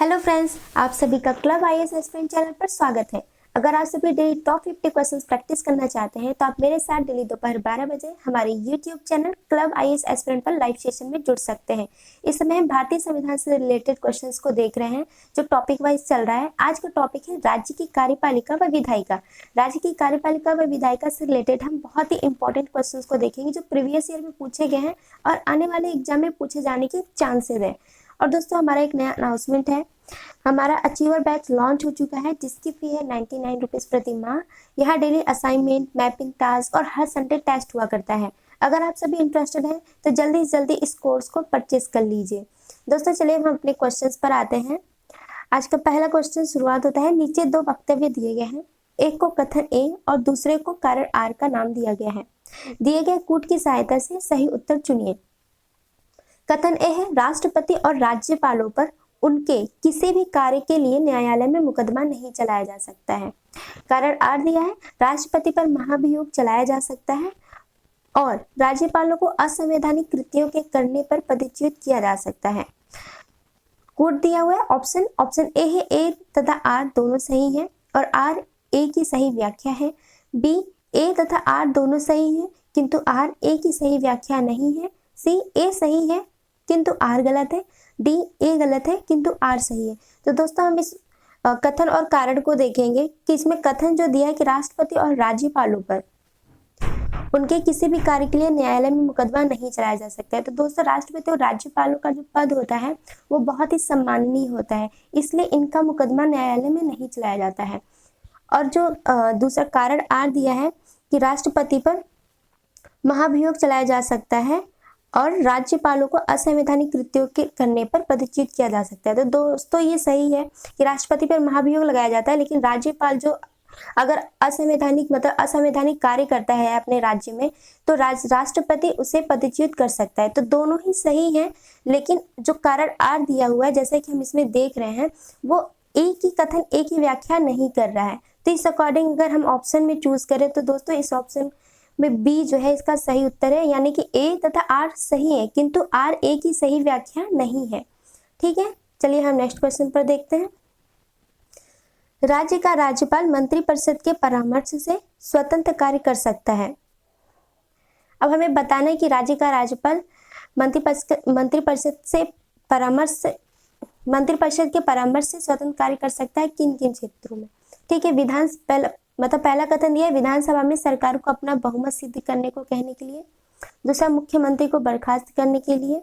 Hello friends, आप सभी का क्लब आईएएस एस्पिरेंट चैनल पर स्वागत है। अगर आप सभी डेली टॉप 50 क्वेश्चंस प्रैक्टिस करना चाहते हैं तो आप मेरे साथ डेली दोपहर 12 बजे हमारे YouTube channel club IAS aspirant पर लाइव सेशन में जुड़ सकते हैं। इस समय हम भारतीय संविधान से रिलेटेड क्वेश्चंस को देख रहे हैं जो टॉपिक वाइज चल रहा है। आज का टॉपिक है राज्य की कार्यपालिका व विधायिका। राज्य की कार्यपालिका व विधायिका से रिलेटेड हम बहुत ही इंपॉर्टेंट क्वेश्चंस को देखेंगे जो प्रीवियस ईयर में पूछे गए हैं और आने वाले एग्जाम में पूछे जाने के चांसेस है। और दोस्तों, हमारा एक नया अनाउंसमेंट है। हमारा अचीवर बैच लॉन्च हो चुका है जिसकी फी है 99 रुपीज़ प्रति माह। यहाँ डेली असाइनमेंट, मैपिंग टास्क और हर संडे टेस्ट हुआ करता है। अगर आप सभी इंटरेस्टेड हैं तो जल्दी से जल्दी इस कोर्स को परचेज कर लीजिए। दोस्तों, चलिए हम अपने क्वेश्चंस पर आते हैं। आज का पहला क्वेश्चन शुरुआत होता है। नीचे दो वक्तव्य दिए गए हैं, एक को कथन ए और दूसरे को कारण आर का नाम दिया गया है। दिए गए कूट की सहायता से सही उत्तर चुनिए। कथन ए है, राष्ट्रपति और राज्यपालों पर उनके किसी भी कार्य के लिए न्यायालय में मुकदमा नहीं चलाया जा सकता है। कारण आर दिया है, राष्ट्रपति पर महाभियोग चलाया जा सकता है और राज्यपालों को असंवैधानिक कृत्यों के करने पर पदच्युत किया जा सकता है। कोड दिया हुआ है ऑप्शन ए है, ए तथा आर दोनों सही है और आर ए की सही व्याख्या है। बी, ए तथा आर दोनों सही है किंतु आर ए की सही व्याख्या नहीं है। सी, ए सही है किंतु आर गलत है। डी, ए गलत है किंतु आर सही है। तो दोस्तों, हम इस कथन और कारण को देखेंगे कि इसमें कथन जो दिया है कि राष्ट्रपति और राज्यपालों पर उनके किसी भी कार्य के लिए न्यायालय में मुकदमा नहीं चलाया जा सकता है। तो दोस्तों, राष्ट्रपति और राज्यपालों का जो पद होता है वो बहुत ही सम्माननीय होता है, इसलिए इनका मुकदमा न्यायालय में नहीं चलाया जाता है। और जो दूसरा कारण आर दिया है कि राष्ट्रपति पर महाभियोग चलाया जा सकता है और राज्यपालों को असंवैधानिक कृत्यों के करने पर पदच्युत किया जा सकता है। तो दोस्तों, ये सही है कि राष्ट्रपति पर महाभियोग लगाया जाता है, लेकिन राज्यपाल जो अगर असंवैधानिक कार्य करता है अपने राज्य में तो राष्ट्रपति उसे पदच्युत कर सकता है। तो दोनों ही सही हैं, लेकिन जो कारण आर दिया हुआ है जैसे कि हम इसमें देख रहे हैं वो एक ही कथन एक ही व्याख्या नहीं कर रहा है। तो इस अकॉर्डिंग अगर हम ऑप्शन में चूज करें तो दोस्तों इस ऑप्शन में बी जो है इसका सही उत्तर है, यानी कि ए तथा आर सही है किंतु आर ए की सही व्याख्या नहीं है। ठीक है, चलिए हम नेक्स्ट क्वेश्चन पर देखते हैं। राज्य का राज्यपाल मंत्रिपरिषद के परामर्श से स्वतंत्र कार्य कर सकता है। अब हमें बताना है कि राज्य का राज्यपाल मंत्रिपरिषद के परामर्श से स्वतंत्र कार्य कर सकता है किन किन क्षेत्रों में। ठीक है, पहला कथन दिया है विधानसभा में सरकार को अपना बहुमत सिद्ध करने को कहने के लिए। दूसरा, मुख्यमंत्री को बर्खास्त करने के लिए।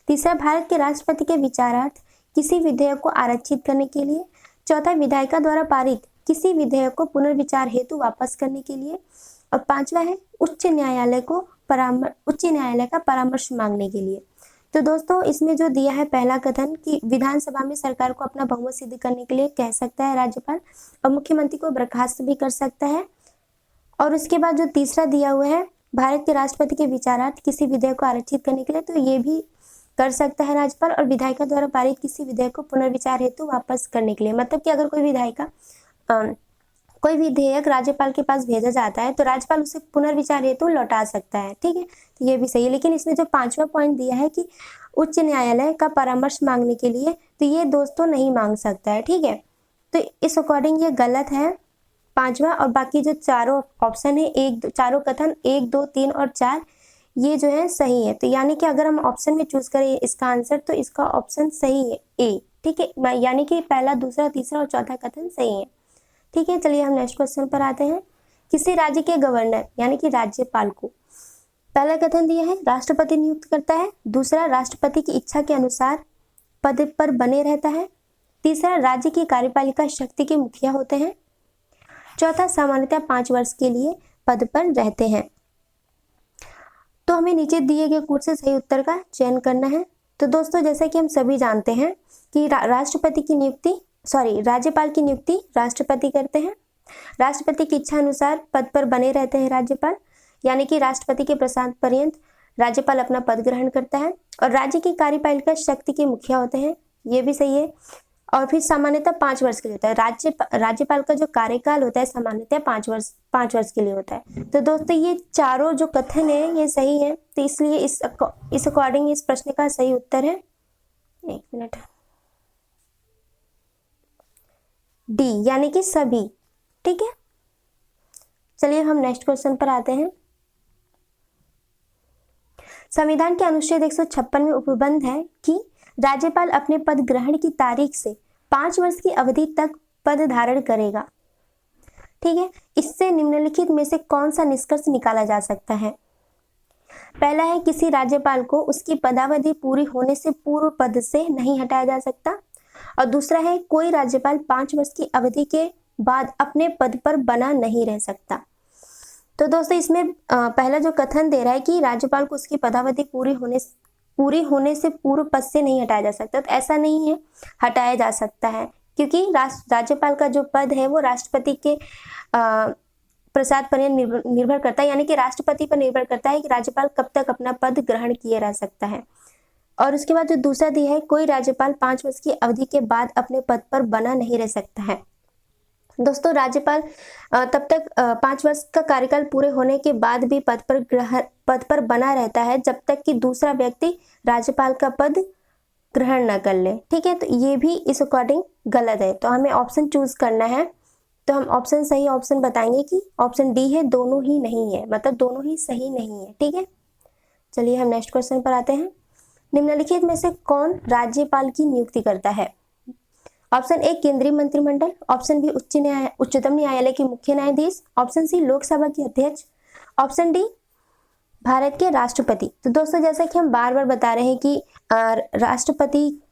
तीसरा, भारत के राष्ट्रपति के विचारार्थ किसी विधेयक को आरक्षित करने के लिए। चौथा, विधायिका द्वारा पारित किसी विधेयक को पुनर्विचार हेतु वापस करने के लिए। और पांचवा है उच्च न्यायालय का परामर्श मांगने के लिए। तो दोस्तों, इसमें जो दिया है पहला कथन कि विधानसभा में सरकार को अपना बहुमत सिद्ध करने के लिए कह सकता है राज्यपाल और मुख्यमंत्री को बर्खास्त भी कर सकता है। और उसके बाद जो तीसरा दिया हुआ है भारत के राष्ट्रपति के विचारार्थ किसी विधेयक को आरक्षित करने के लिए, तो ये भी कर सकता है राज्यपाल। और विधायिका द्वारा पारित किसी विधेयक को पुनर्विचार हेतु वापस करने के लिए, मतलब कि अगर कोई विधेयक राज्यपाल के पास भेजा जाता है तो राज्यपाल उसे पुनर्विचार हेतु लौटा सकता है। ठीक है, तो ये भी सही है। लेकिन इसमें जो पांचवा पॉइंट दिया है कि उच्च न्यायालय का परामर्श मांगने के लिए, तो ये दोस्तों नहीं मांग सकता है। ठीक है, तो इस अकॉर्डिंग ये गलत है पांचवा। और बाकी जो चारों ऑप्शन है, चारों कथन 1, 2, 3 और 4 ये जो है सही है। तो यानी कि अगर हम ऑप्शन में चूज करें इसका आंसर तो इसका ऑप्शन सही है ए। ठीक है, यानी कि पहला, दूसरा, तीसरा और चौथा कथन सही है। ठीक है, चलिए हम नेक्स्ट क्वेश्चन पर आते हैं। किसी राज्य के गवर्नर यानी कि राज्यपाल को पहला कथन दिया है राष्ट्रपति नियुक्त करता है। दूसरा, राष्ट्रपति की इच्छा के अनुसार पद पर बने रहता है। तीसरा, राज्य की कार्यपालिका शक्ति के मुखिया होते हैं। चौथा, सामान्यतः 5 वर्ष के लिए पद पर रहते हैं। तो हमें नीचे दिए गए कोड से सही उत्तर का चयन करना है। तो दोस्तों, जैसा कि हम सभी जानते हैं कि राज्यपाल की नियुक्ति राष्ट्रपति करते हैं। राष्ट्रपति की इच्छा अनुसार पद पर बने रहते हैं राज्यपाल, यानी कि राष्ट्रपति के प्रसाद पर्यंत राज्यपाल अपना पद ग्रहण करता है। और राज्य की कार्यपालिका शक्ति के मुखिया होते हैं, ये भी सही है। और फिर सामान्यतः 5 वर्ष के लिए होता है। राज्यपाल का जो कार्यकाल होता है सामान्यतः 5 वर्ष के लिए होता है। तो दोस्तों, ये चारों जो कथन है ये सही है, तो इसलिए इस अकॉर्डिंग इस प्रश्न का सही उत्तर है, एक मिनट, डी यानी कि सभी। ठीक है, चलिए हम नेक्स्ट क्वेश्चन पर आते हैं। संविधान के अनुच्छेद 156 में उपबंध है कि राज्यपाल अपने पद ग्रहण की तारीख से 5 वर्ष की अवधि तक पद धारण करेगा। ठीक है, इससे निम्नलिखित में से कौन सा निष्कर्ष निकाला जा सकता है? पहला है, किसी राज्यपाल को उसकी पदावधि पूरी होने से पूर्व पद से नहीं हटाया जा सकता। और दूसरा है, कोई राज्यपाल 5 वर्ष की अवधि के बाद अपने पद पर बना नहीं रह सकता। तो दोस्तों इसमें पहला जो कथन दे रहा है कि राज्यपाल को उसकी पदावधि पूरी होने से पूर्व पद से नहीं हटाया जा सकता, तो ऐसा नहीं है, हटाया जा सकता है, क्योंकि राज्यपाल का जो पद है वो राष्ट्रपति के प्रसाद पर निर्भर करता है, यानी कि राष्ट्रपति पर निर्भर करता है कि राज्यपाल कब तक अपना पद ग्रहण किए रह सकता है। और उसके बाद जो दूसरा दिया है, कोई राज्यपाल 5 वर्ष की अवधि के बाद अपने पद पर बना नहीं रह सकता है। दोस्तों राज्यपाल तब तक 5 वर्ष का कार्यकाल पूरे होने के बाद भी पद पर बना रहता है जब तक कि दूसरा व्यक्ति राज्यपाल का पद ग्रहण न कर ले। ठीक है, तो ये भी इस अकॉर्डिंग गलत है, तो हमें ऑप्शन चूज करना है। तो हम ऑप्शन सही ऑप्शन बताएंगे कि ऑप्शन डी है, दोनों ही नहीं है, मतलब दोनों ही सही नहीं है। ठीक है, चलिए हम नेक्स्ट क्वेश्चन पर आते हैं। निम्नलिखित में से कौन राज्यपाल की नियुक्ति करता है? ऑप्शन ए केंद्रीय मंत्रिमंडल, ऑप्शन बी उच्चतम न्यायालय के मुख्य न्यायाधीश, ऑप्शन सी लोकसभा के अध्यक्ष, ऑप्शन डी भारत के राष्ट्रपति। तो दोस्तों जैसा कि हम बार बार बता रहे हैं कि राष्ट्रपति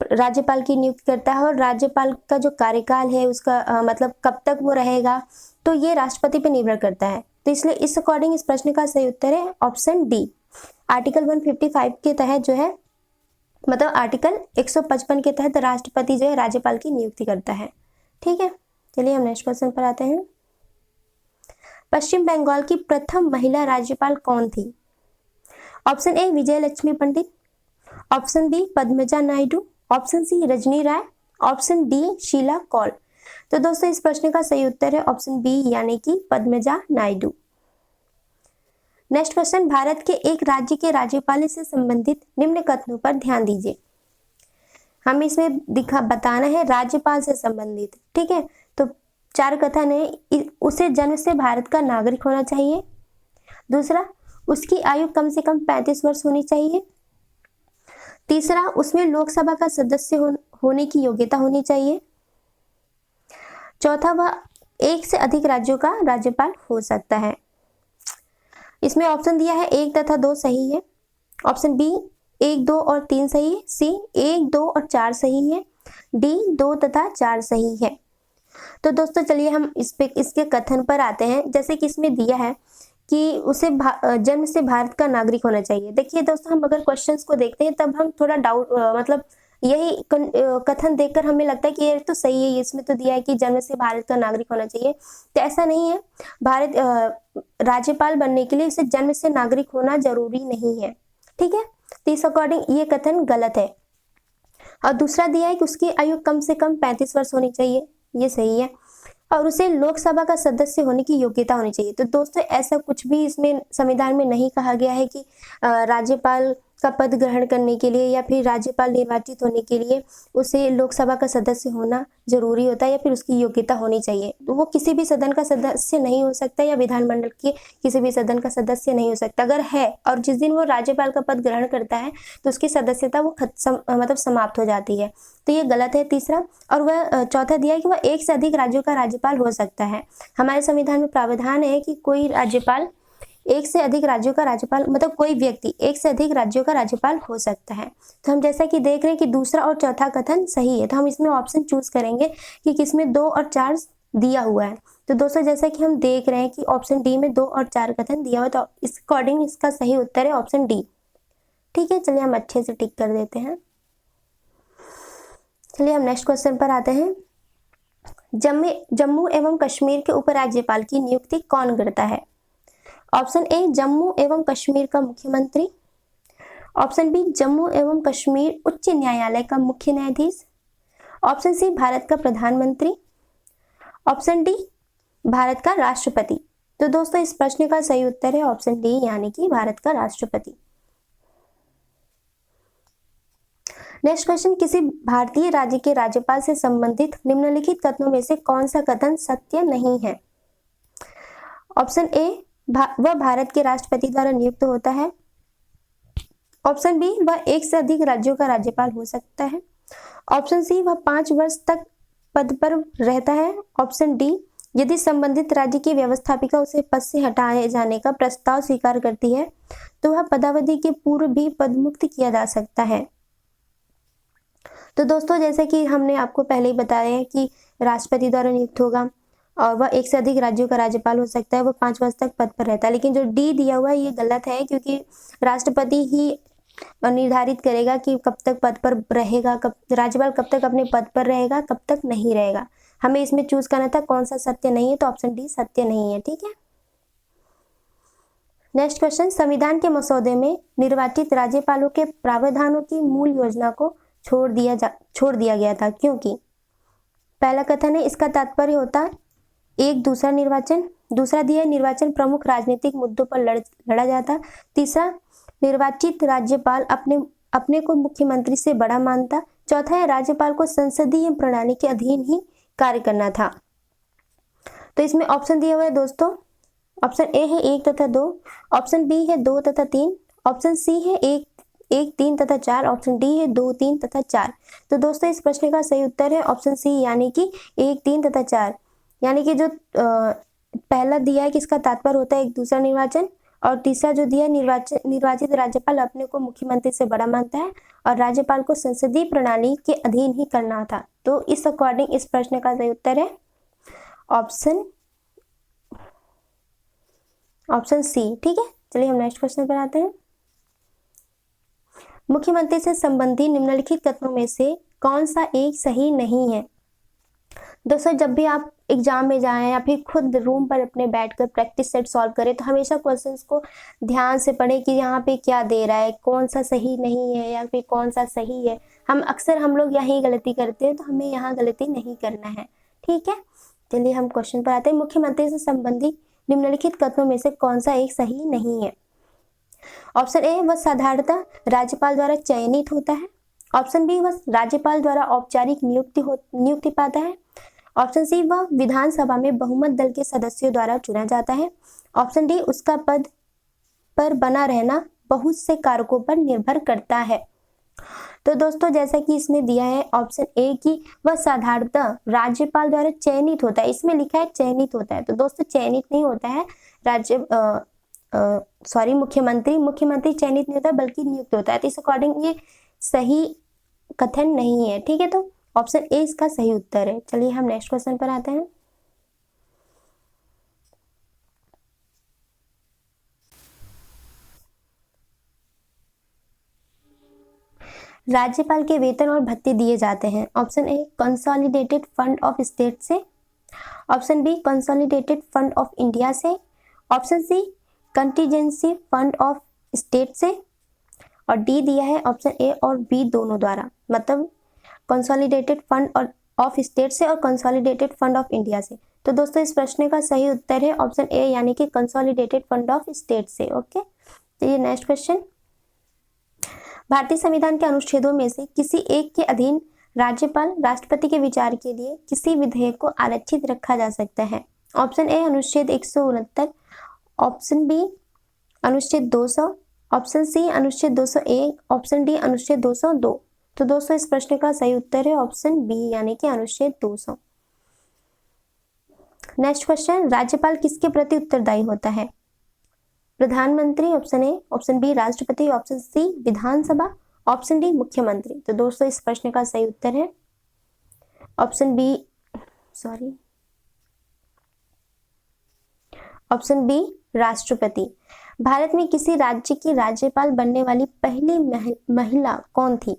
राज्यपाल की नियुक्ति करता है और राज्यपाल का जो कार्यकाल है उसका मतलब कब तक वो रहेगा, तो ये राष्ट्रपति पर निर्भर करता है। तो इसलिए इस अकॉर्डिंग इस प्रश्न का सही उत्तर है ऑप्शन डी। आर्टिकल 155 के तहत जो है, मतलब आर्टिकल 155 के तहत राष्ट्रपति जो है राज्यपाल की नियुक्ति करता है। ठीक है, चलिए हम नेक्स्ट क्वेश्चन पर आते हैं। पश्चिम बंगाल की प्रथम महिला राज्यपाल कौन थी? Option A Vijay Lakshmi Pandit, option B Padmaja Naidu, option C Rajni Rai, option D Sheela Kaul. तो दोस्तों इस प्रश्न का सही उत्तर है ऑप्शन बी यानी कि पद्मजा नायडू। नेक्स्ट क्वेश्चन, भारत के एक राज्य के राज्यपाल से संबंधित निम्न कथनों पर ध्यान दीजिए। हम इसमें बताना है राज्यपाल से संबंधित। ठीक है, तो 4 कथन है। उसे जन्म से भारत का नागरिक होना चाहिए। दूसरा, उसकी आयु कम से कम 35 वर्ष होनी चाहिए। तीसरा, उसमें लोकसभा का सदस्य होने की योग्यता होनी चाहिए। चौथा, वह एक से अधिक राज्यों का राज्यपाल हो सकता है। इसमें ऑप्शन दिया है 1 तथा 2 सही है, ऑप्शन बी 1, 2 और 3 सही है, सी 1, 2 और 4 सही है, डी 2 तथा 4 सही है। तो दोस्तों चलिए हम इसके कथन पर आते हैं। जैसे कि इसमें दिया है कि उसे जन्म से भारत का नागरिक होना चाहिए। देखिए दोस्तों, हम अगर क्वेश्चंस को देखते हैं तब हम थोड़ा डाउट मतलब यही कथन देखकर हमें लगता है कि ये तो सही है, इसमें तो दिया है कि जन्म से भारत का नागरिक होना चाहिए, तो ऐसा नहीं है। राज्यपाल बनने के लिए उसे जन्म से नागरिक होना जरूरी नहीं है। ठीक है, तो इस अकॉर्डिंग ये कथन गलत है। और दूसरा दिया है कि उसकी आयु कम से कम 35 वर्ष होनी चाहिए, ये सही है। और उसे लोकसभा का सदस्य होने की योग्यता होनी चाहिए। तो दोस्तों ऐसा कुछ भी इसमें संविधान में नहीं कहा गया है कि राज्यपाल का पद ग्रहण करने के लिए या फिर राज्यपाल निर्वाचित होने के लिए उसे लोकसभा का सदस्य होना जरूरी होता है या फिर उसकी योग्यता होनी चाहिए। तो वो किसी भी सदन का सदस्य नहीं हो सकता या विधानमंडल के किसी भी सदन का सदस्य नहीं हो सकता। अगर है और जिस दिन वो राज्यपाल का पद ग्रहण करता है तो उसकी सदस्यता वो मतलब समाप्त हो जाती है, तो ये गलत है तीसरा। और वह चौथा दिया है कि वह एक से अधिक राज्यों का राज्यपाल हो सकता है। हमारे संविधान में प्रावधान है कि कोई राज्यपाल एक से अधिक राज्यों का राज्यपाल, मतलब कोई व्यक्ति एक से अधिक राज्यों का राज्यपाल हो सकता है। तो हम जैसा कि देख रहे हैं कि दूसरा और चौथा कथन सही है, तो हम इसमें ऑप्शन चूज करेंगे कि किसमें 2 और 4 दिया हुआ है। तो दोस्तों जैसा कि हम देख रहे हैं कि ऑप्शन डी में 2 और 4 कथन दिया हुआ है, तो इस अकॉर्डिंग इसका सही उत्तर है ऑप्शन डी। ठीक है, चलिए हम अच्छे से टिक कर देते हैं। चलिए हम नेक्स्ट क्वेश्चन पर आते हैं। जम्मू एवं कश्मीर के उपराज्यपाल की नियुक्ति कौन करता है? ऑप्शन ए जम्मू एवं कश्मीर का मुख्यमंत्री, ऑप्शन बी जम्मू एवं कश्मीर उच्च न्यायालय का मुख्य न्यायाधीश, ऑप्शन सी भारत का प्रधानमंत्री, ऑप्शन डी भारत का राष्ट्रपति। तो दोस्तों इस प्रश्न का सही उत्तर है ऑप्शन डी यानी कि भारत का राष्ट्रपति। नेक्स्ट क्वेश्चन, किसी भारतीय राज्य के राज्यपाल से संबंधित निम्नलिखित कथनों में से कौन सा कथन सत्य नहीं है? ऑप्शन ए, वह भारत के राष्ट्रपति द्वारा नियुक्त होता है। ऑप्शन बी, वह एक से अधिक राज्यों का राज्यपाल हो सकता है। ऑप्शन सी, वह 5 वर्ष तक पद पर रहता है। ऑप्शन डी, यदि संबंधित राज्य की व्यवस्थापिका उसे पद से हटाए जाने का प्रस्ताव स्वीकार करती है तो वह पदावधि के पूर्व भी पदमुक्त किया जा सकता है। तो दोस्तों, जैसे कि हमने आपको पहले ही बताया है कि राष्ट्रपति द्वारा नियुक्त होगा और वह एक से अधिक राज्यों का राज्यपाल हो सकता है, वह 5 वर्ष तक पद पर रहता है। लेकिन जो डी दिया हुआ है ये गलत है, क्योंकि राष्ट्रपति ही निर्धारित करेगा कि कब तक पद पर रहेगा, कब राज्यपाल कब तक अपने पद पर रहेगा, कब तक नहीं रहेगा। हमें इसमें चूज करना था कौन सा सत्य नहीं है, तो ऑप्शन डी सत्य नहीं है। ठीक है। नेक्स्ट क्वेश्चन, संविधान के मसौदे में निर्वाचित राज्यपालों के प्रावधानों की मूल योजना को छोड़ दिया गया था क्योंकि पहला कथन है, इसका तात्पर्य होता एक दूसरा निर्वाचन। दूसरा दिया है, निर्वाचन प्रमुख राजनीतिक मुद्दों पर लड़ा जाता। तीसरा, निर्वाचित राज्यपाल अपने को मुख्यमंत्री से बड़ा मानता। चौथा है, राज्यपाल को संसदीय प्रणाली के अधीन ही कार्य करना था। तो इसमें ऑप्शन दिया हुआ है दोस्तों, ऑप्शन ए है 1 तथा 2, ऑप्शन बी है 2 तथा 3, ऑप्शन सी है 1, 3 तथा 4, ऑप्शन डी है 2, 3 तथा 4। तो दोस्तों, इस प्रश्न का सही उत्तर है ऑप्शन सी, यानी कि 1, 3 तथा 4। यानी कि जो पहला दिया है कि इसका तात्पर्य होता है एक दूसरा निर्वाचन, और तीसरा जो दिया निर्वाचित राज्यपाल अपने को मुख्यमंत्री से बड़ा मानता है और राज्यपाल को संसदीय प्रणाली के अधीन ही करना था। तो इस अकॉर्डिंग इस प्रश्न का सही उत्तर है ऑप्शन सी। ठीक है, चलिए हम नेक्स्ट क्वेश्चन पर आते हैं। मुख्यमंत्री से संबंधित निम्नलिखित कथनों में से कौन सा एक सही नहीं है? दोस्तों, जब भी आप एग्जाम में जाएं या फिर खुद रूम पर अपने बैठकर प्रैक्टिस सेट सॉल्व करें तो हमेशा क्वेश्चंस को ध्यान से पढ़ें कि यहाँ पे क्या दे रहा है, कौन सा सही नहीं है या फिर कौन सा सही है। हम लोग यही गलती करते हैं, तो हमें यहाँ गलती नहीं करना है। ठीक है, चलिए हम क्वेश्चन पर आते हैं। मुख्यमंत्री से संबंधित निम्नलिखित कथनों में से कौन सा एक सही नहीं है? ऑप्शन ए, वह साधारणतः राज्यपाल द्वारा चयनित होता है। ऑप्शन बी, वह राज्यपाल द्वारा औपचारिक नियुक्ति पाता है। ऑप्शन सी, वह विधानसभा में बहुमत दल के सदस्यों द्वारा चुना जाता है। ऑप्शन डी, उसका पद पर बना रहना बहुत से कारकों पर निर्भर करता है। तो दोस्तों, जैसा कि इसमें दिया है ऑप्शन ए कि वह साधारणतः राज्यपाल द्वारा चयनित होता है, इसमें लिखा है चयनित होता है। तो दोस्तों, चयनित नहीं होता है मुख्यमंत्री चयनित नहीं होता बल्कि नियुक्त होता है। तो इस अकॉर्डिंग ये सही कथन नहीं है। ठीक है, तो ऑप्शन ए इसका सही उत्तर है। चलिए हम नेक्स्ट क्वेश्चन पर आते हैं। राज्यपाल के वेतन और भत्ते दिए जाते हैं। Option A, consolidated fund of state से। Option B, consolidated fund of India से। Option C, contingency fund of state से। और डी दिया है ऑप्शन ए और बी दोनों द्वारा, मतलब कंसोलिडेटेड फंड ऑफ स्टेट से और कंसोलिडेटेड फंड ऑफ इंडिया से। तो दोस्तों, इस प्रश्न का सही उत्तर है ऑप्शन ए, यानी कि कंसोलिडेटेड फंड ऑफ स्टेट से। ओके, तो ये नेक्स्ट क्वेश्चन, भारतीय संविधान के अनुच्छेदों में से किसी एक के अधीन राज्यपाल राष्ट्रपति के विचार के लिए किसी विधेयक को आरक्षित रखा जा सकता है? ऑप्शन ए, अनुच्छेद 169, ऑप्शन बी अनुच्छेद 200, ऑप्शन सी अनुच्छेद 201, ऑप्शन डी अनुच्छेद 202। तो दोस्तों, इस प्रश्न का सही उत्तर है ऑप्शन बी, यानी कि अनुच्छेद 200। नेक्स्ट क्वेश्चन, राज्यपाल किसके प्रति उत्तरदायी होता है? प्रधानमंत्री ऑप्शन ए, ऑप्शन बी राष्ट्रपति, ऑप्शन सी विधानसभा, ऑप्शन डी मुख्यमंत्री। तो दोस्तों, इस प्रश्न का सही उत्तर है ऑप्शन बी राष्ट्रपति। भारत में किसी राज्य की राज्यपाल बनने वाली पहली महिला कौन थी?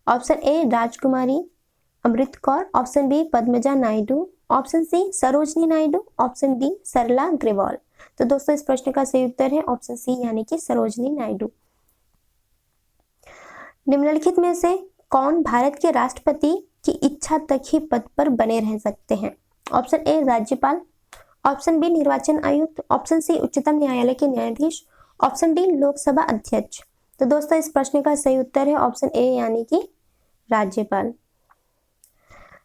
Option A, Rajkumari Amrit Kaur, option B Padmaja Naidu, option C Sarojini Naidu, option D Sarla Grewal. तो दोस्तों, इस प्रश्न का सही उत्तर है ऑप्शन सी, यानी कि सरोजनी नायडू। निम्नलिखित में से कौन भारत के राष्ट्रपति की इच्छा तक ही पद पर बने रह सकते हैं? ऑप्शन ए, राज्यपाल, ऑप्शन बी निर्वाचन आयुक्त, ऑप्शन सी उच्चतम न्यायालय के न्यायाधीश, ऑप्शन डी लोकसभा अध्यक्ष। तो दोस्तों इस प्रश्न का सही उत्तर है ऑप्शन ए यानी कि राज्यपाल।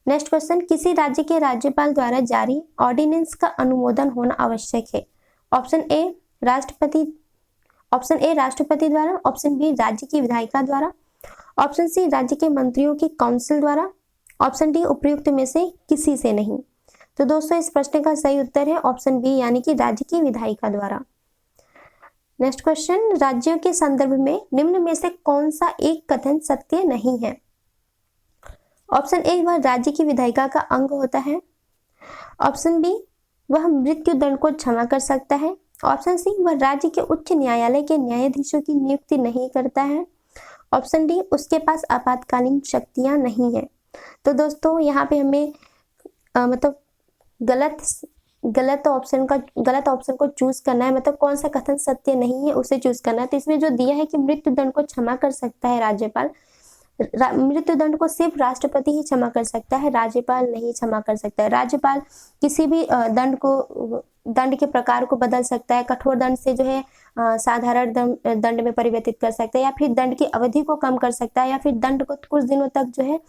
नेक्स्ट क्वेश्चन, किसी राज्य के राज्यपाल द्वारा जारी ऑर्डिनेंस का अनुमोदन होना आवश्यक है। ऑप्शन ए राष्ट्रपति द्वारा, ऑप्शन बी राज्य की विधायिका द्वारा, ऑप्शन सी राज्य के मंत्रियों की काउंसिल द्वारा, ऑप्शन डी उपयुक्त में से किसी से नहीं। तो दोस्तों इस प्रश्न का सही उत्तर है ऑप्शन बी यानी कि राज्य की विधायिका द्वारा। नेक्स्ट क्वेश्चन, राज्यों के संदर्भ में निम्न में से कौन सा एक कथन सत्य नहीं है। ऑप्शन ए वह राज्य की विधायिका का अंग होता है, ऑप्शन बी वह मृत्यु दंड को क्षमा कर सकता है, ऑप्शन सी वह राज्य के उच्च न्यायालय के न्यायाधीशों की नियुक्ति नहीं करता है, ऑप्शन डी उसके पास आपातकालीन शक्तियां नहीं है। तो दोस्तों यहाँ पे हमें मतलब गलत ऑप्शन को चूज करना है, मतलब कौन सा कथन सत्य नहीं है उसे चूज करना है। तो इसमें जो दिया है कि मृत्यु दंड को क्षमा कर सकता है राज्यपाल, मृत्यु दंड को सिर्फ राष्ट्रपति ही क्षमा कर सकता है, राज्यपाल नहीं क्षमा कर सकता है। राज्यपाल किसी भी दंड के प्रकार को बदल सकता है, कठोर दंड से जो है साधारण दंड में परिवर्तित कर सकता है, या फिर दंड की अवधि को कम कर सकता है, या फिर दंड को कुछ दिनों तक जो है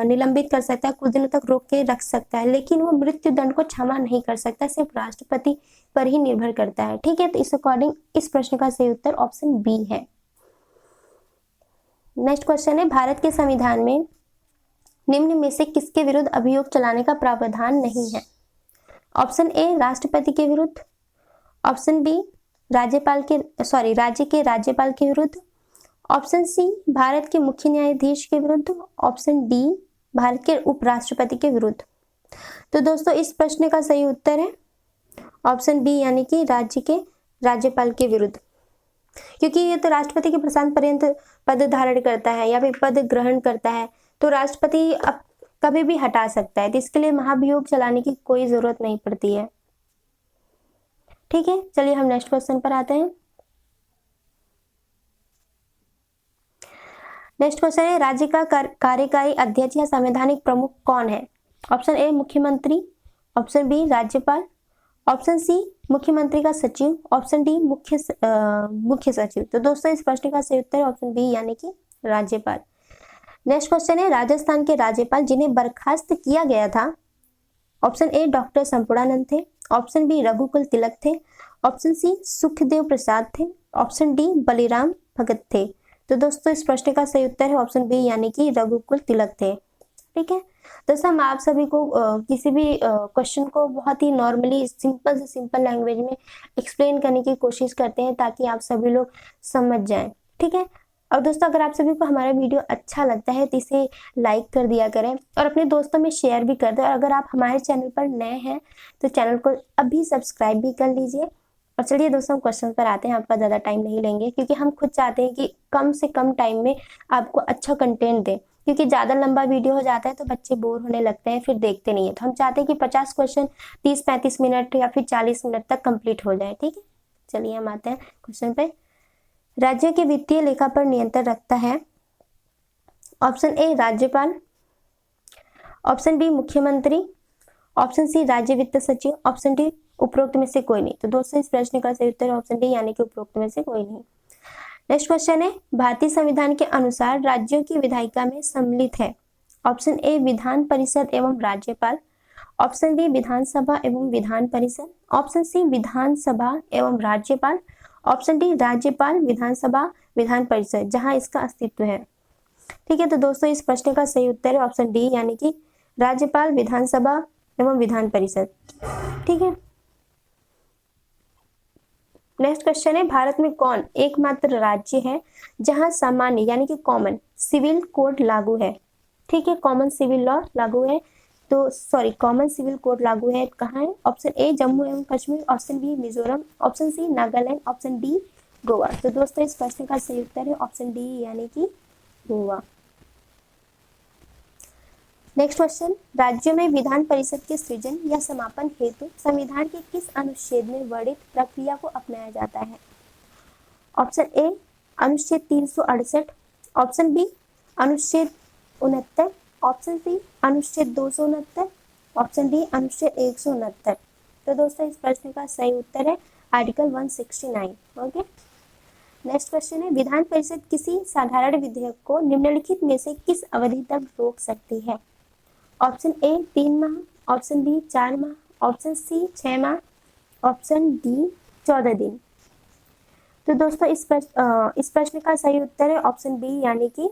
निलंबित कर सकता है, कुछ दिनों तक रोक के रख सकता है, लेकिन वो मृत्यु दंड को क्षमा नहीं कर सकता, सिर्फ राष्ट्रपति पर ही निर्भर करता है। ठीक है, तो इस अकॉर्डिंग इस प्रश्न का सही उत्तर ऑप्शन बी है। नेक्स्ट क्वेश्चन है, भारत के संविधान में निम्न में से किसके विरुद्ध अभियोग चलाने का प्रावधान नहीं है। ऑप्शन ए राष्ट्रपति के विरुद्ध, ऑप्शन बी राज्य के राज्यपाल के विरुद्ध, ऑप्शन सी भारत के मुख्य न्यायाधीश के विरुद्ध, ऑप्शन डी भारत के उपराष्ट्रपति के विरुद्ध। तो दोस्तों इस प्रश्न का सही उत्तर है ऑप्शन बी यानी कि राज्य के राज्यपाल के विरुद्ध, क्योंकि ये तो राष्ट्रपति के प्रशांत पर्यंत पद धारण करता है या फिर पद ग्रहण करता है, तो राष्ट्रपति अब कभी भी हटा सकता है, तो इसके लिए महाभियोग चलाने की कोई जरूरत नहीं पड़ती है। ठीक है, चलिए हम नेक्स्ट क्वेश्चन पर आते हैं। नेक्स्ट क्वेश्चन है, राज्य का कार्यकारी अध्यक्ष या संवैधानिक प्रमुख कौन है। ऑप्शन ए मुख्यमंत्री, ऑप्शन बी राज्यपाल, ऑप्शन सी मुख्यमंत्री का सचिव, ऑप्शन डी मुख्य सचिव। तो दोस्तों इस प्रश्न का सही उत्तर है ऑप्शन बी यानी कि राज्यपाल। नेक्स्ट क्वेश्चन है, राजस्थान के राज्यपाल जिन्हें बर्खास्त किया गया था। ऑप्शन ए डॉक्टर संपूर्णानंद थे, ऑप्शन बी रघुकुल तिलक थे, ऑप्शन सी सुखदेव प्रसाद थे, ऑप्शन डी बलिराम भगत थे। तो दोस्तों इस प्रश्न का सही उत्तर है ऑप्शन बी यानी कि रघुकुल तिलक थे। ठीक है, दोस्तों हम आप सभी को किसी भी क्वेश्चन को बहुत ही नॉर्मली सिंपल से सिंपल लैंग्वेज में एक्सप्लेन करने की कोशिश करते हैं ताकि आप सभी लोग समझ जाएं। ठीक है, और दोस्तों अगर आप सभी को हमारा वीडियो अच्छा लगता है तो इसे लाइक कर दिया करें और अपने दोस्तों में शेयर भी कर दें, और अगर आप हमारे चैनल पर नए हैं तो चैनल को अभी सब्सक्राइब भी कर लीजिए। और चलिए दोस्तों हम क्वेश्चन पर आते हैं, आपका ज़्यादा टाइम नहीं लेंगे क्योंकि हम खुद चाहते हैं कि कम से कम टाइम में आपको अच्छा कंटेंट दें, क्योंकि ज़्यादा लंबा वीडियो हो जाता है तो बच्चे बोर होने लगते हैं, फिर देखते नहीं है। तो हम चाहते हैं कि 50 क्वेश्चन 30-35 मिनट या फिर 40 मिनट तक कंप्लीट हो जाए। ठीक है, चलिए हम आते हैं क्वेश्चन पे। राज्य के वित्तीय लेखा पर नियंत्रण रखता है। ऑप्शन ए राज्यपाल, ऑप्शन बी मुख्यमंत्री, ऑप्शन सी राज्य वित्त सचिव, ऑप्शन डी उपरोक्त में से कोई नहीं। तो दोस्तों इस प्रश्न का सही उत्तर ऑप्शन डी यानी कि उपरोक्त में से कोई नहीं। नेक्स्ट क्वेश्चन है, भारतीय संविधान के अनुसार राज्यों की विधायिका में सम्मिलित है। ऑप्शन ए विधान परिषद एवं राज्यपाल, ऑप्शन बी विधानसभा एवं विधान परिषद, ऑप्शन सी विधानसभा एवं राज्यपाल, ऑप्शन डी राज्यपाल विधानसभा विधान परिषद जहां इसका अस्तित्व है। ठीक है, तो दोस्तों इस प्रश्न का सही उत्तर है ऑप्शन डी यानी कि राज्यपाल विधानसभा एवं विधान परिषद। ठीक है, नेक्स्ट क्वेश्चन है, भारत में कौन एकमात्र राज्य है जहां सामान्य यानी कि कॉमन सिविल कोड लागू है। ठीक है, कॉमन सिविल लॉ लागू है, तो कॉमन सिविल कोड लागू है कहाँ है। ऑप्शन ए जम्मू एवं Kashmir, option B Mizoram, option C Nagaland, option D Goa. तो दोस्तों इस प्रश्न का सही उत्तर है ऑप्शन डी यानी कि गोवा। नेक्स्ट क्वेश्चन, राज्यों में विधान परिषद के सृजन या समापन हेतु संविधान के किस अनुच्छेद में वर्णित प्रक्रिया को अपनाया जाता है। ऑप्शन ए अनुच्छेद 368, ऑप्शन बी अनुच्छेद 69, ऑप्शन सी अनुच्छेद 269, ऑप्शन डी अनुच्छेद 169। तो दोस्तों इस प्रश्न का सही उत्तर है आर्टिकल 169। ओके, नेक्स्ट क्वेश्चन है, विधान परिषद किसी साधारण विधेयक को निम्नलिखित में से किस अवधि तक रोक सकती है? ऑप्शन ए 3 माह, ऑप्शन बी 4 माह, ऑप्शन सी 6 माह, ऑप्शन डी 14 दिन। तो दोस्तों इस प्रश्न का सही उत्तर है ऑप्शन बी यानी कि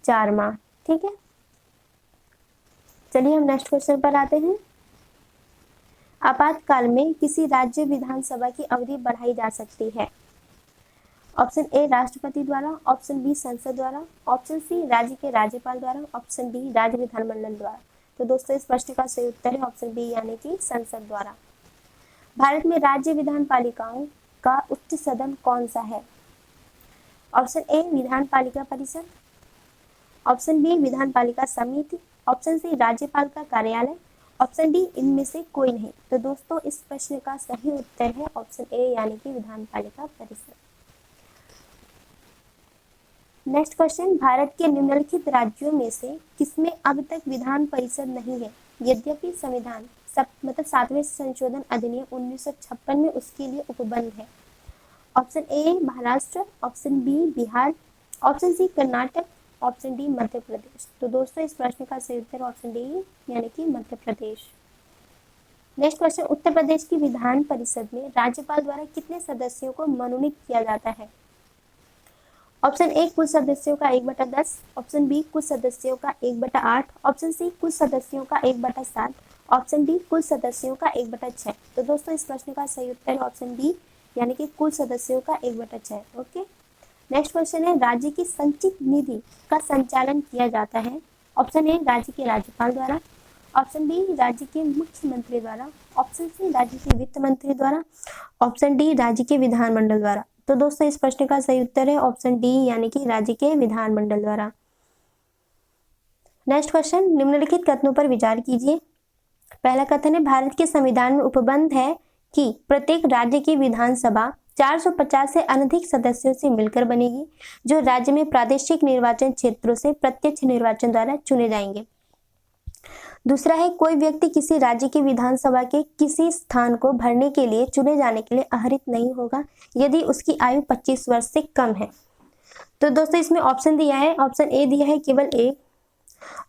4 माह। ठीक है, चलिए हम नेक्स्ट क्वेश्चन पर आते हैं। आपातकाल में किसी राज्य विधानसभा की अवधि बढ़ाई जा सकती है? ऑप्शन ए राष्ट्रपति द्वारा, ऑप्शन बी संसद द्वारा, ऑप्शन सी राज्य के राज्यपाल द्वारा, ऑप्शन डी राज्य विधानमंडल द्वारा। तो दोस्तों इस प्रश्न का सही उत्तर है ऑप्शन बी यानी कि संसद द्वारा। भारत में राज्य विधान पालिकाओं का उच्च सदन कौन सा है? ऑप्शन ए विधान पालिका परिषद, ऑप्शन बी विधान पालिका समिति, ऑप्शन सी राज्यपाल का कार्यालय, ऑप्शन डी इनमें से कोई नहीं। तो दोस्तों इस प्रश्न का सही उत्तर है ऑप्शन ए यानी कि विधान पालिका परिषद। नेक्स्ट क्वेश्चन, भारत के निम्नलिखित राज्यों में से किसमें अब तक विधान परिषद नहीं है, यद्यपि संविधान मतलब 7वें संशोधन अधिनियम 1956 में उसके लिए उपबंध है? Option A Maharashtra, option B Bihar, option C Karnataka, option D Madhya Pradesh. तो दोस्तों इस प्रश्न का सही उत्तर ऑप्शन डी यानी कि मध्य प्रदेश। नेक्स्ट क्वेश्चन, उत्तर प्रदेश की विधान परिषद में राज्यपाल द्वारा कितने सदस्यों को मनोनीत किया जाता है? ऑप्शन ए कुल सदस्यों का 1/10, ऑप्शन बी कुल सदस्यों का 1/8, ऑप्शन सी कुल सदस्यों का 1/7, ऑप्शन डी कुल सदस्यों का 1/6। तो दोस्तों इस प्रश्न का सही उत्तर है ऑप्शन बी यानी कि कुल सदस्यों का 1/6। ओके, नेक्स्ट क्वेश्चन है, राज्य की संचित निधि का संचालन किया जाता है? ऑप्शन ए राज्य के राज्यपाल द्वारा, ऑप्शन बी राज्य के मुख्यमंत्री द्वारा, ऑप्शन सी राज्य के वित्त मंत्री द्वारा, ऑप्शन डी राज्य के विधानमंडल द्वारा। तो दोस्तों इस प्रश्न का सही उत्तर है ऑप्शन डी यानी कि राज्य के विधानमंडल द्वारा। नेक्स्ट क्वेश्चन, निम्नलिखित कथनों पर विचार कीजिए। पहला कथन है, भारत के संविधान में उपबंध है कि प्रत्येक राज्य की विधानसभा 450 से अनधिक सदस्यों से मिलकर बनेगी, जो राज्य में प्रादेशिक निर्वाचन क्षेत्रों से प्रत्यक्ष निर्वाचन द्वारा चुने जाएंगे। दूसरा है, कोई व्यक्ति किसी राज्य की विधानसभा के किसी स्थान को भरने के लिए चुने जाने के लिए अहरित नहीं होगा यदि उसकी आयु 25 वर्ष से कम है। तो दोस्तों इसमें ऑप्शन दिया है, ऑप्शन ए दिया है केवल 1,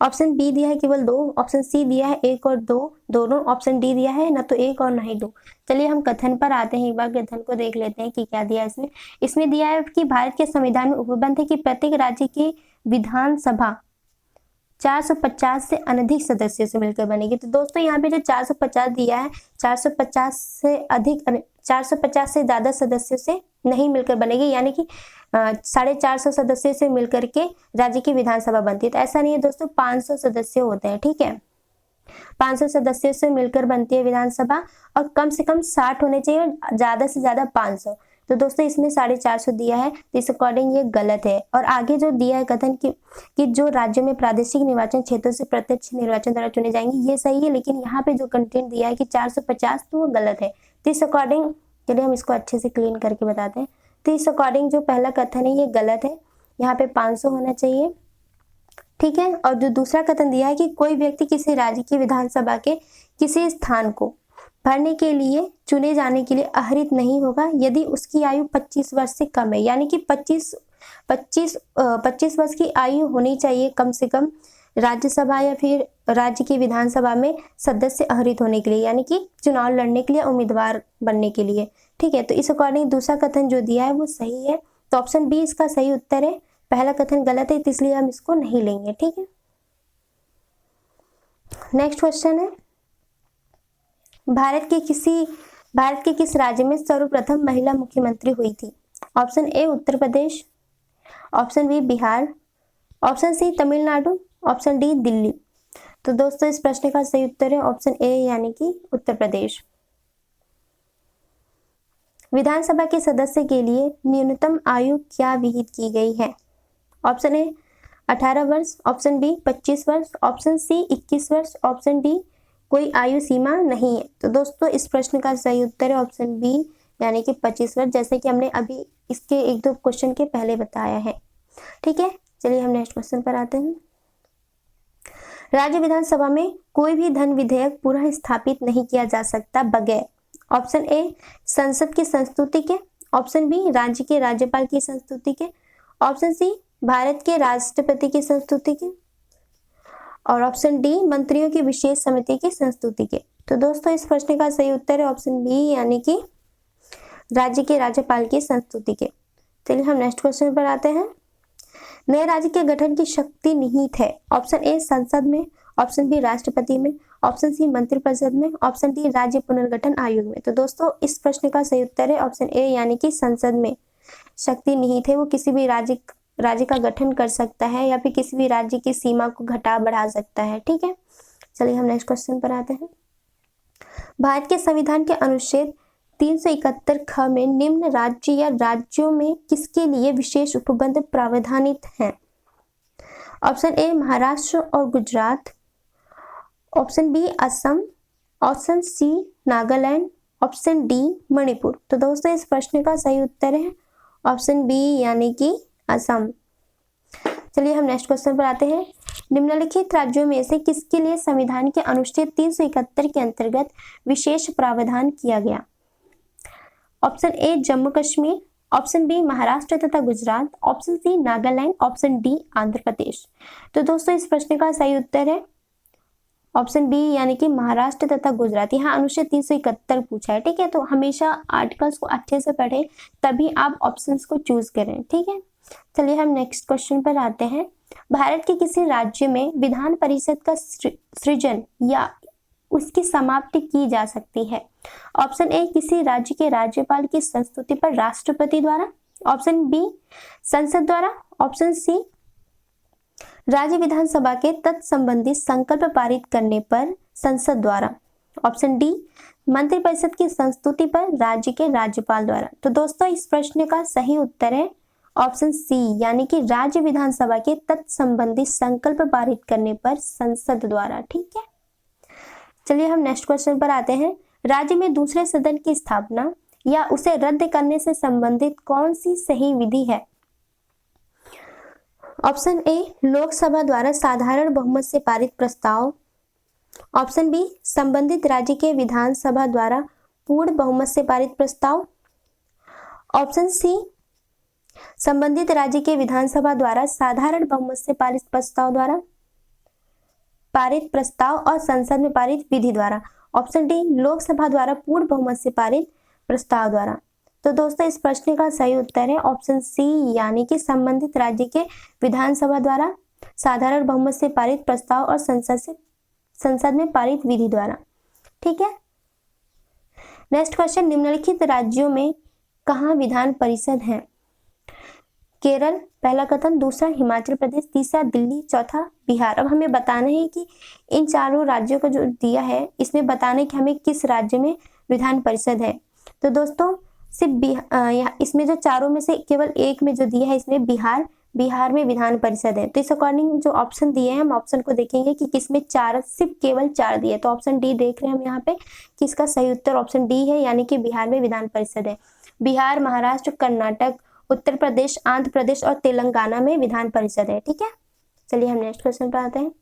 ऑप्शन बी दिया है केवल 2, ऑप्शन सी दिया है 1 और 2 दोनों, ऑप्शन डी दिया है ना तो 1 और ना ही 2। चलिए हम कथन पर आते हैं, एक बार कथन को देख लेते हैं कि क्या दिया है इसमें। इसमें दिया है कि भारत के संविधान में उपबंध है कि प्रत्येक राज्य की विधानसभा 450 से अनधिक सदस्यों से मिलकर बनेगी। तो दोस्तों यहाँ पे जो 450 दिया है, 450 से अधिक 450 से ज्यादा सदस्यों से नहीं मिलकर बनेगी, यानी कि 450 सदस्यों से मिलकर के राज्य की विधानसभा बनती है। तो ऐसा नहीं है दोस्तों, 500 सदस्य होते हैं। ठीक है, 500 सदस्यों से मिलकर बनती है विधानसभा और कम से कम 60 होने चाहिए और ज्यादा से ज्यादा 500। तो दोस्तों इसमें 450 दिया है, तो इस अकॉर्डिंग ये गलत है। और आगे जो दिया है कथन कि जो राज्यों में प्रादेशिक निर्वाचन क्षेत्रों से प्रत्यक्ष निर्वाचन द्वारा चुने जाएंगे, ये सही है, लेकिन यहाँ पे जो कंटेंट दिया है कि 450 तो वो गलत है। तो इस अकॉर्डिंग चलिए हम इसको अच्छे से क्लीन करके बताते हैं। तो इस अकॉर्डिंग जो पहला कथन है ये गलत है, यहाँ पे 500 होना चाहिए। ठीक है, और जो दूसरा कथन दिया है कि कोई व्यक्ति किसी राज्य की विधानसभा के किसी स्थान को भरने के लिए चुने जाने के लिए अहरित नहीं होगा यदि उसकी आयु 25 वर्ष से कम है, यानी कि 25 वर्ष की आयु होनी चाहिए कम से कम राज्यसभा या फिर राज्य की विधानसभा में सदस्य अहरित होने के लिए, यानी कि चुनाव लड़ने के लिए, उम्मीदवार बनने के लिए। ठीक है, तो इस अकॉर्डिंग दूसरा कथन जो दिया है वो सही है, तो ऑप्शन बी इसका सही उत्तर है। पहला कथन गलत है, तो इसलिए हम इसको नहीं लेंगे। ठीक है, नेक्स्ट क्वेश्चन है, भारत के किस राज्य में सर्वप्रथम महिला मुख्यमंत्री हुई थी? Option A Uttar Pradesh, option B Bihar, option C Tamil Nadu, option D Delhi. तो दोस्तों इस प्रश्न का सही उत्तर है ऑप्शन ए यानी कि उत्तर प्रदेश। विधानसभा के सदस्य के लिए न्यूनतम आयु क्या विहित की गई है? ऑप्शन ए 18 वर्ष, ऑप्शन बी 25 वर्ष, ऑप्शन सी 21 वर्ष, ऑप्शन डी कोई आयु सीमा नहीं है। तो दोस्तों इस प्रश्न का सही उत्तर है ऑप्शन बी यानी कि 25 वर्ष, जैसे कि हमने अभी इसके 1-2 क्वेश्चन के पहले बताया है। ठीक है, चलिए हम नेक्स्ट क्वेश्चन पर आते हैं। राज्य विधानसभा में कोई भी धन विधेयक पुनः स्थापित नहीं किया जा सकता बगैर ऑप्शन ए संसद की संस्तुति के, ऑप्शन बी राज्य के राज्यपाल की संस्तुति के, ऑप्शन सी भारत के राष्ट्रपति की संस्तुति के, और ऑप्शन डी मंत्रियों की विशेष समिति की संस्तुति के। तो दोस्तों इस प्रश्न का सही उत्तर है ऑप्शन बी यानी कि राज्य के राज्यपाल की संस्तुति के। चलिए हम नेक्स्ट क्वेश्चन पर आते हैं। नए राज्य के गठन की शक्ति निहित है, ऑप्शन ए संसद में, ऑप्शन बी राष्ट्रपति में, ऑप्शन सी मंत्रिपरिषद में, ऑप्शन डी राज्य पुनर्गठन आयोग में। तो दोस्तों इस प्रश्न का सही उत्तर है ऑप्शन ए यानी कि संसद में शक्ति निहित है। वो किसी भी राज्य का गठन कर सकता है या फिर किसी भी राज्य की सीमा को घटा बढ़ा सकता है। ठीक है, चलिए हम नेक्स्ट क्वेश्चन पर आते हैं। भारत के संविधान के अनुच्छेद 371 ख में निम्न राज्य या राज्यों में किसके लिए विशेष उपबंध प्रावधानित हैं? ऑप्शन ए महाराष्ट्र और Gujarat, option B Assam, option C Nagaland, option D Manipur. तो दोस्तों इस प्रश्न का सही उत्तर है ऑप्शन बी यानी कि असम। चलिए हम नेक्स्ट क्वेश्चन पर आते हैं। निम्नलिखित राज्यों में से किसके लिए संविधान के अनुच्छेद 371 के अंतर्गत विशेष प्रावधान किया गया? Option A Jammu Kashmir, option B Maharashtra तथा Gujarat, option C Nagaland, option D Andhra Pradesh. तो दोस्तों इस प्रश्न का सही उत्तर है ऑप्शन बी यानी कि महाराष्ट्र तथा गुजरात। यहाँ अनुच्छेद 371 पूछा है। ठीक है, तो हमेशा आर्टिकल्स को अच्छे से पढ़ें तभी आप ऑप्शंस को चूज करें। ठीक है, चलिए हम नेक्स्ट क्वेश्चन पर आते हैं। भारत के किसी राज्य में विधान परिषद का सृजन या उसकी समाप्ति की जा सकती है? ऑप्शन ए किसी राज्य के राज्यपाल की संस्तुति पर राष्ट्रपति द्वारा, ऑप्शन बी संसद द्वारा, ऑप्शन सी राज्य विधानसभा के तत्संबंधी संकल्प पारित करने पर संसद द्वारा, ऑप्शन डी मंत्रिपरिषद की संस्तुति पर राज्य के राज्यपाल द्वारा। तो दोस्तों इस प्रश्न का सही उत्तर है ऑप्शन सी यानी कि राज्य विधानसभा के तत्संबंधी संकल्प पारित करने पर संसद द्वारा। ठीक है, चलिए हम नेक्स्ट क्वेश्चन पर आते हैं। राज्य में दूसरे सदन की स्थापना या उसे रद्द करने से संबंधित कौन सी सही विधि है? ऑप्शन ए लोकसभा द्वारा साधारण बहुमत से पारित प्रस्ताव, ऑप्शन बी संबंधित राज्य के विधानसभा द्वारा पूर्ण बहुमत से पारित प्रस्ताव, ऑप्शन सी संबंधित राज्य के विधानसभा द्वारा साधारण बहुमत से पारित प्रस्ताव और संसद में पारित विधि द्वारा, ऑप्शन डी लोकसभा द्वारा पूर्ण बहुमत से पारित प्रस्ताव द्वारा। तो दोस्तों इस प्रश्न का सही उत्तर है ऑप्शन सी यानी कि संबंधित राज्य के विधानसभा द्वारा साधारण बहुमत से पारित प्रस्ताव और संसद में पारित विधि द्वारा। ठीक है, नेक्स्ट क्वेश्चन। निम्नलिखित राज्यों में कहाँ विधान परिषद है? केरल पहला कथन, दूसरा हिमाचल प्रदेश, तीसरा दिल्ली, चौथा बिहार। अब हमें बताना है कि इन चारों राज्यों को जो दिया है इसमें बताना है कि हमें किस राज्य में विधान परिषद है। तो दोस्तों सिर्फ इसमें जो चारों में से केवल एक में जो दिया है इसमें बिहार में विधान परिषद है। तो इस अकॉर्डिंग जो ऑप्शन दिए हैं हम ऑप्शन को देखेंगे कि किसमें सिर्फ केवल 4 दिए। तो ऑप्शन डी देख रहे हैं हम यहाँ पे कि इसका सही उत्तर ऑप्शन डी है यानी कि बिहार में विधान परिषद है। बिहार, महाराष्ट्र, कर्नाटक, उत्तर प्रदेश, आंध्र प्रदेश और तेलंगाना में विधान परिषद है। ठीक है, चलिए हम नेक्स्ट क्वेश्चन पर आते हैं।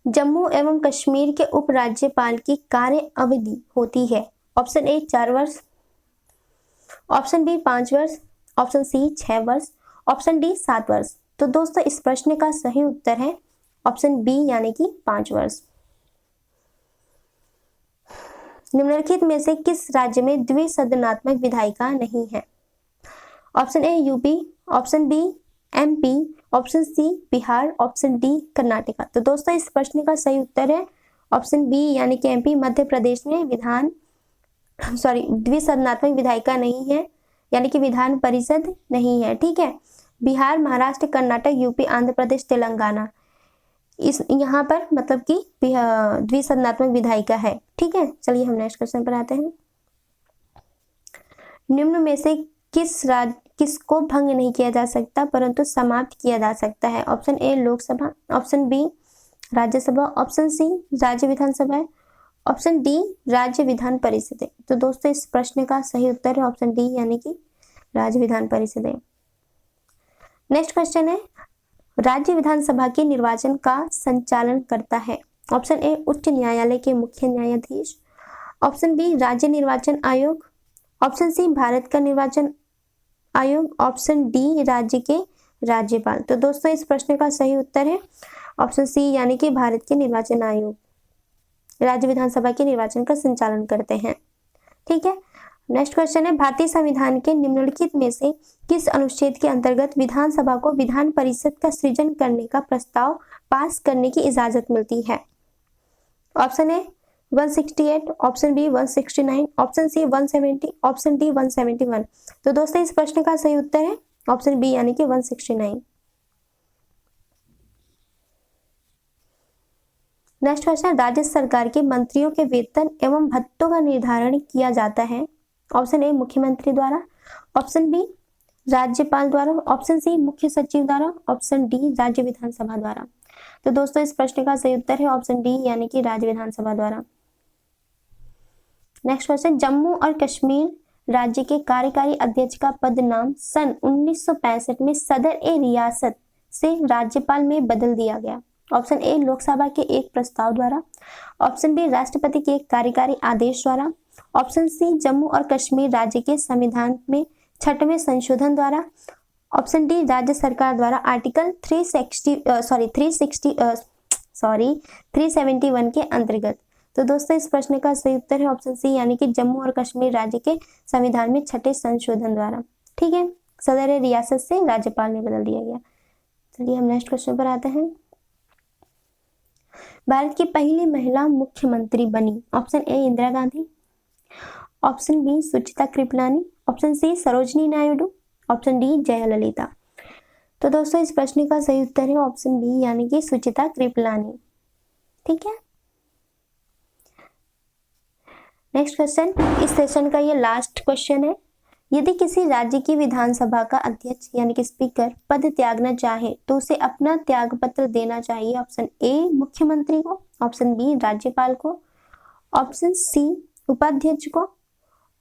जम्मू एवं कश्मीर के उपराज्यपाल की कार्य अवधि होती है? ऑप्शन ए 4 वर्ष, ऑप्शन बी 5 वर्ष, ऑप्शन सी 6 वर्ष, ऑप्शन डी 7 वर्ष। तो दोस्तों इस प्रश्न का सही उत्तर है ऑप्शन बी यानी कि 5 वर्ष। निम्नलिखित में से किस राज्य में द्विसदनात्मक विधायिका नहीं है? Option A UP, option B MP, option C Bihar, option D Karnataka. तो दोस्तों इस प्रश्न का सही उत्तर है ऑप्शन बी यानी कि एमपी। मध्य प्रदेश में द्विसदनात्मक विधायिका नहीं है यानी कि विधान परिषद नहीं है। ठीक है, बिहार, महाराष्ट्र, कर्नाटक, यूपी, आंध्र प्रदेश, तेलंगाना यहाँ पर मतलब कि द्विसदनात्मक विधायिका है। ठीक है, चलिए हम नेक्स्ट क्वेश्चन पर आते हैं। निम्न में से किसको भंग नहीं किया जा सकता परंतु समाप्त किया जा सकता है? Option A Lok Sabha, option B Rajya Sabha, option C राज्य विधानसभा है, ऑप्शन डी राज्य विधान परिषद है। तो दोस्तों इस प्रश्न का सही उत्तर है ऑप्शन डी यानी कि राज्य विधान परिषद है। नेक्स्ट क्वेश्चन है, राज्य विधानसभा के निर्वाचन का संचालन करता है? ऑप्शन ए उच्च न्यायालय के मुख्य न्यायाधीश, ऑप्शन बी राज्य निर्वाचन आयोग, ऑप्शन सी भारत का निर्वाचन आयोग, ऑप्शन डी राज्य के राज्यपाल। तो दोस्तों इस प्रश्न का सही उत्तर है ऑप्शन सी यानी कि भारत के निर्वाचन आयोग राज्य विधानसभा के निर्वाचन का संचालन करते हैं। ठीक है, नेक्स्ट क्वेश्चन है भारतीय संविधान के निम्नलिखित में से किस अनुच्छेद के अंतर्गत विधानसभा को विधान परिषद का सृजन करने का प्रस्ताव पास करने की इजाजत मिलती है? Option A 168, option B 169, option C 170, option D 171। तो दोस्तों इस प्रश्न का सही उत्तर है ऑप्शन बी यानी कि 169। नेक्स्ट क्वेश्चन, राज्य सरकार के मंत्रियों के वेतन एवं भत्तों का निर्धारण किया जाता है? ऑप्शन ए मुख्यमंत्री द्वारा, ऑप्शन बी राज्यपाल द्वारा, ऑप्शन सी मुख्य सचिव द्वारा, ऑप्शन डी राज्य विधानसभा द्वारा। तो दोस्तों इस प्रश्न का सही उत्तर है ऑप्शन डी यानी कि राज्य विधानसभा द्वारा। नेक्स्ट क्वेश्चन, जम्मू और कश्मीर राज्य के कार्यकारी अध्यक्ष का पद नाम सन 1965 में सदर ए रियासत से राज्यपाल में बदल दिया गया? ऑप्शन ए लोकसभा के एक प्रस्ताव द्वारा, ऑप्शन बी राष्ट्रपति के एक कार्यकारी आदेश द्वारा, ऑप्शन सी जम्मू और कश्मीर राज्य के संविधान में 6वें संशोधन द्वारा, ऑप्शन डी राज्य सरकार द्वारा आर्टिकल 371 के अंतर्गत। तो दोस्तों इस प्रश्न का सही उत्तर है ऑप्शन सी यानी कि जम्मू और कश्मीर राज्य के संविधान में 6वें संशोधन द्वारा। ठीक है, सदर रियासत से राज्यपाल में बदल दिया गया। चलिए हम नेक्स्ट क्वेश्चन पर आते हैं। भारत की पहली महिला मुख्यमंत्री बनी? Option A Indira Gandhi, option B Sucheta Kripalani, option C Sarojini Naidu, option D Jayalalithaa. तो दोस्तों इस प्रश्न का सही उत्तर है ऑप्शन बी यानी कि सुचिता कृपलानी। ठीक है, नेक्स्ट क्वेश्चन, इस सेशन का ये लास्ट क्वेश्चन है। यदि किसी राज्य की विधानसभा का अध्यक्ष यानी कि स्पीकर पद त्यागना चाहे तो उसे अपना त्याग पत्र देना चाहिए? ऑप्शन ए मुख्यमंत्री को, ऑप्शन बी राज्यपाल को, ऑप्शन सी उपाध्यक्ष को,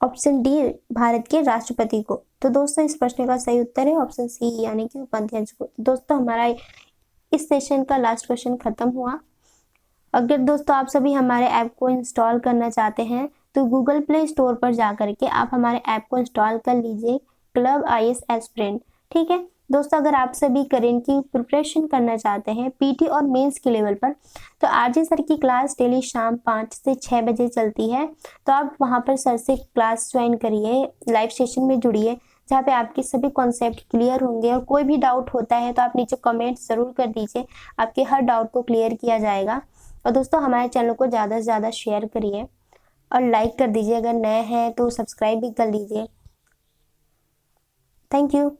ऑप्शन डी भारत के राष्ट्रपति को। तो दोस्तों इस प्रश्न का सही उत्तर है ऑप्शन सी यानी कि उपाध्यक्ष को। दोस्तों हमारा इस सेशन का लास्ट क्वेश्चन खत्म हुआ। अगर दोस्तों आप सभी हमारे ऐप को इंस्टॉल करना चाहते हैं तो गूगल प्ले स्टोर पर जाकर के आप हमारे ऐप को इंस्टॉल कर लीजिए, क्लब IAS एस्पिरेंट। ठीक है दोस्तों, अगर आप सभी करेंट की प्रिपरेशन करना चाहते हैं पीटी और मेंस के लेवल पर, तो आरजे सर की क्लास डेली शाम 5 से 6 बजे चलती है। तो आप वहां पर सर से क्लास ज्वाइन करिए, लाइव सेशन में जुड़िए, जहाँ पे आपके सभी कॉन्सेप्ट क्लियर होंगे। और कोई भी डाउट होता है तो आप नीचे कमेंट जरूर कर दीजिए, आपके हर डाउट को क्लियर किया जाएगा। और दोस्तों हमारे चैनल को ज़्यादा से ज़्यादा शेयर करिए और लाइक कर दीजिए, अगर नए हैं तो सब्सक्राइब भी कर लीजिए। Thank you.